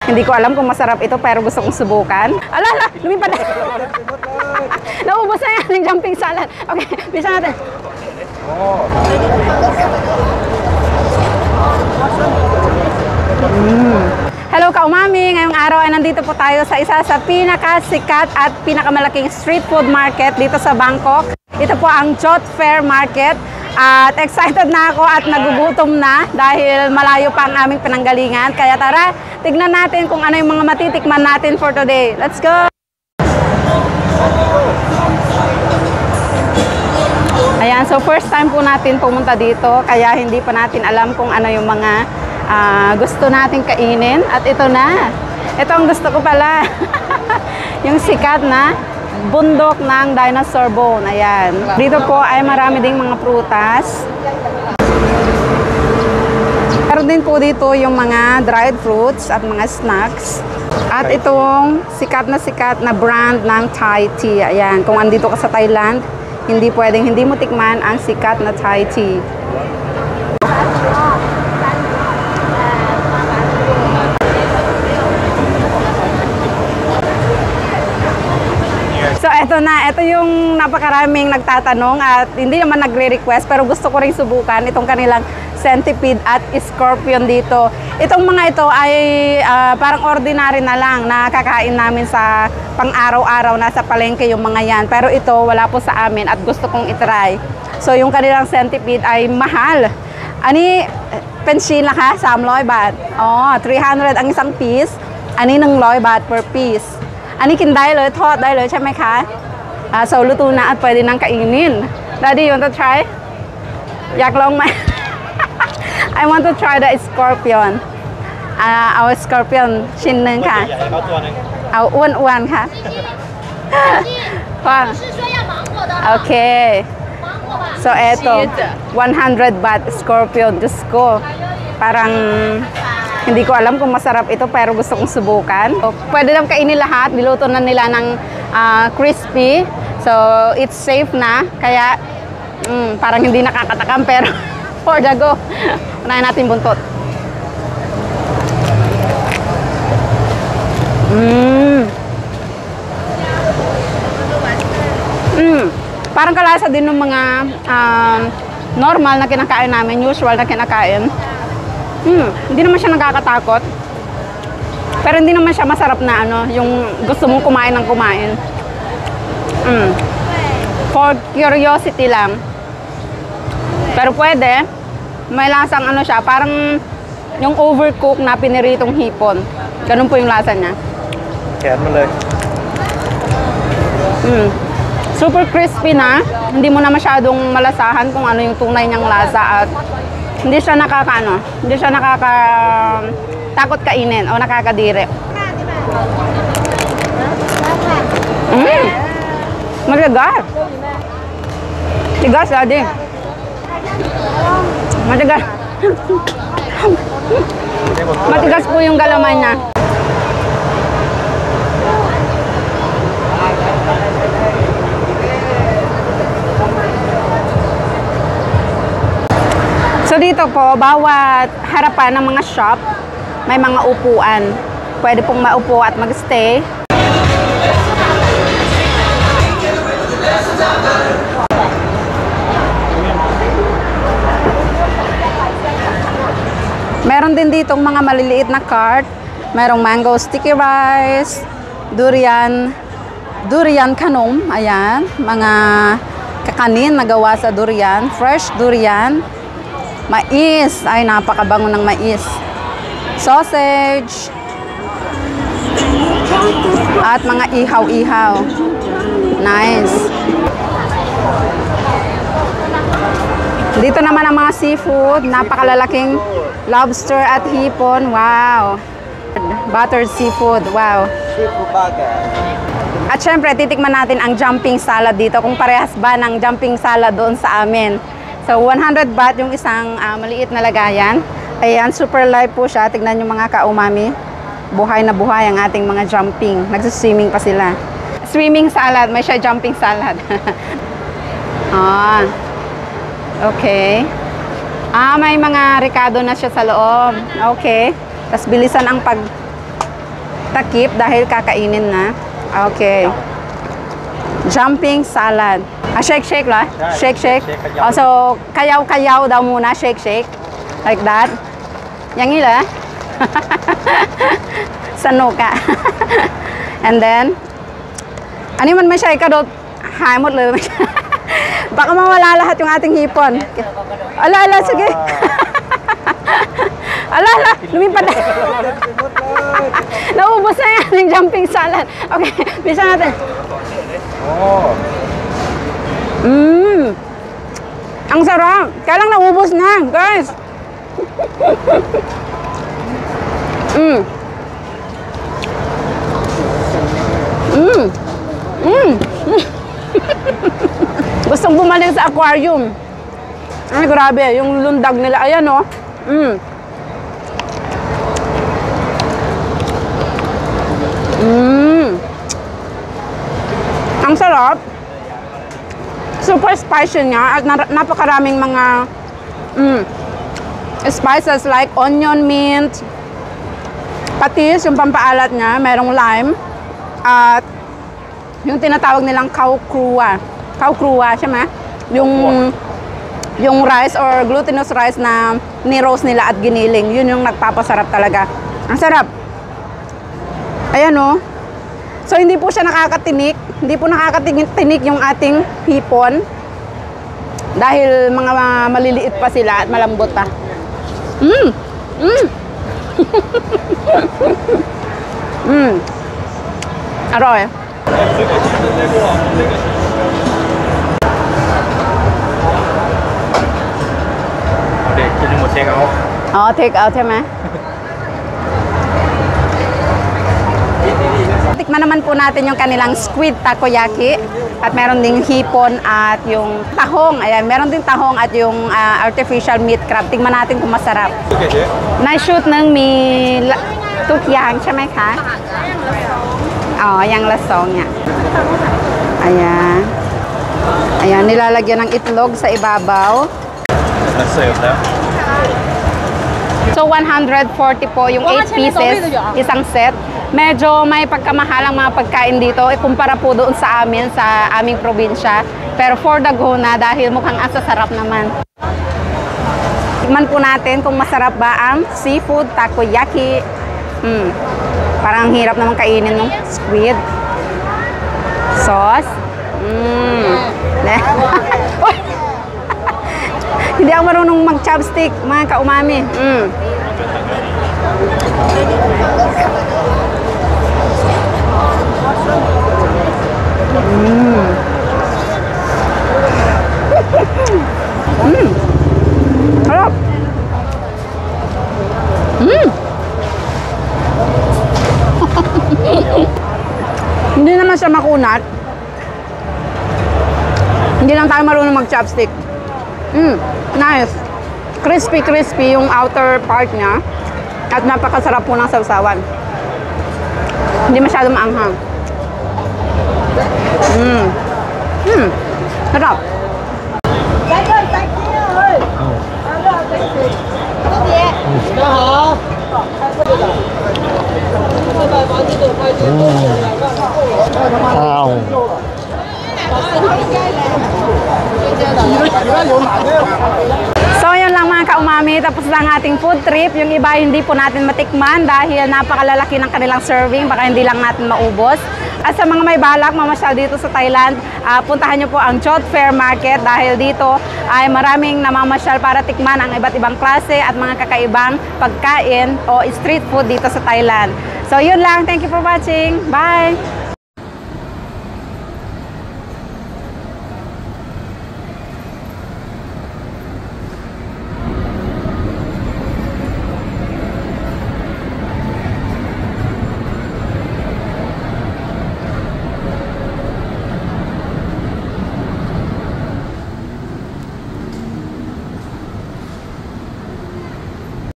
Hindi ko alam kung masarap ito pero gusto kong subukan. Ala, lumipad na. Naubos na yan yung jumping salad. Okay, bisa natin. Hello ka-umami! Ngayong araw ay nandito po tayo sa isa sa pinakasikat at pinakamalaking street food market dito sa Bangkok. Ito po ang Chot Fair Market. At excited na ako at nagugutom na dahil malayo pa ang aming pinanggalingan. Kaya tara, tignan natin kung ano yung mga matitikman natin for today. Let's go! Ayan, so first time po natin pumunta dito. Kaya hindi pa natin alam kung ano yung mga gusto natin kainin. At ito na. Ito ang gusto ko pala. Yung sikat na bundok ng dinosaur bone. Ayan. Dito po ay marami ding mga prutas. Meron din po dito yung mga dried fruits at mga snacks. At itong sikat na brand ng Thai tea. Ayan. Kung andito ka sa Thailand, hindi pwedeng hindi mo tikman ang sikat na Thai tea. So eto na, ito yung napakaraming nagtatanong at hindi naman nagre-request pero gusto ko rin subukan itong kanilang centipede at scorpion dito. Itong mga ito ay parang ordinary na lang na kakain namin sa pang-araw-araw na sa palengke yung mga yan. Pero ito wala po sa amin at gusto kong itry. So yung kanilang centipede ay mahal. Ani, pensila ka? 300 baht. Oh, 300 ang isang piece. Ani ng 100 baht per piece. อันนี้กินได้เลยทอดได้เลยใช่ไหมคะ so ฤดูหนาว pwede nang kainin. Daddy, you want to try? อยากลองไหม I want to try the scorpion. เอา scorpion ชิ้นหนึ่งค่ะ เอาอ้วนๆค่ะ โอเค so eto 100 baht scorpion. Diyos ko, parang hindi ko alam kung masarap ito pero gusto kong subukan. So, pwede lang kainin lahat. Niluto na nila ng crispy. So, it's safe na. Kaya, parang hindi nakakatakam pero for the go. Unahin natin buntot. Parang kalasa din ng mga normal na kinakain namin, usual na kinakain. Hindi naman siya nakakatakot. Pero hindi naman siya masarap na ano, yung gusto mong kumain ng kumain. For curiosity lang. Pero pwede. May lasang ano siya, parang yung overcooked na piniritong hipon. Ganun po yung lasa niya. Kaya mo lang. Super crispy na. Hindi mo na masyadong malasahan kung ano yung tunay niyang lasa at hindi siya hindi siya takot kainin o nakakadiri. Matigas. Tigas, Daddy. Matigas. Matigas po yung galaman niya. So dito po, bawat harapan ng mga shop, may mga upuan. Pwede pong maupo at mag-stay. Meron din ditong mga maliliit na cart. Merong mango sticky rice, durian kanom, ayan, mga kakanin na gawa sa durian, fresh durian. Mais, ay napakabango ng mais. Sausage. At mga ihaw-ihaw. Nice. Dito naman ang mga seafood. Napakalalaking lobster at hipon. Wow. Buttered seafood. Wow. Seafood burger. At syempre, titikman natin ang jumping salad dito. Kung parehas ba ng jumping salad doon sa amin. So, 100 baht yung isang maliit na lagayan. Ayan, super live po siya. Tignan yung mga ka-umami. Buhay na buhay ang ating mga jumping. Nagsiswimming pa sila. Swimming salad. May siya jumping salad. Okay. May mga ricado na siya sa loob. Okay. Tapos bilisan ang takip dahil kakainin na. Okay. Jumping salad. Shake lah. Shake. Also, kayaw daw muna. Shake. Like that. Yang ila. Sanoka. And then, ano man may siya ikadot. Hay mo le. Baka mawala lahat yung ating hipon. Ala, sige. Ala, lumipad na. Naubos na yan yung jumping salad. Okay, bisa natin. Ang sarap. Kaya lang naubos na, guys. Gustong bumalik sa aquarium. Ay, grabe. Yung lundag nila. Ayan, oh. Ang sarap. Super spicy niya. At napakaraming mga spices like onion, mint, patis, yung pampaalat niya. Merong lime. At yung tinatawag nilang cow crua. Cow crua, siya ma? Yung rice or glutinous rice na ni-roast nila at giniling. Yun yung nagpapasarap talaga. Ang sarap. Ayan, oh. So, hindi po siya nakakatinik. Hindi po nakakatinik yung ating hipon. Dahil mga maliliit pa sila at malambot pa. Aroy. Take out ใช่ไหม? Tikman naman po natin yung kanilang squid takoyaki at meron ding hipon at yung tahong. Ayan, meron ding tahong at yung artificial meat crab. Tingnan natin kung masarap. Na-shoot ng mi tukyang ใช่ไหมคะ? Yang lasong niya. Ayan. Ayan, nilalagyan ng itlog sa ibabaw. So, 140 po yung 8 pieces, isang set. Medyo may pagkamahal ang mga pagkain dito. Ikumpara po doon sa amin, sa aming probinsya. Pero for the go na, dahil mukhang asasarap naman. Tignan po natin kung masarap ba ang seafood takoyaki. Parang hirap naman kainin ng squid. Sauce. Hindi ako marunong mag-chopstick, mga ka-umami. Harap. Hindi naman siya makunat. Hindi lang tayo marunong mag-chopstick. Nice. Crispy yung outer part niya. At napakasarap po ng sausawan. Hindi masyadong maanghang. Sarap. So, yun lang mga ka-umami. Tapos na ang ating food trip. Yung iba hindi po natin matikman dahil napakalalaki ng kanilang serving. Baka hindi lang natin maubos. At sa mga may balak mamasyal dito sa Thailand, puntahan nyo po ang Chot Fair Market dahil dito ay maraming namamasyal para tikman ang iba't ibang klase at mga kakaibang pagkain o street food dito sa Thailand. So, yun lang. Thank you for watching. Bye!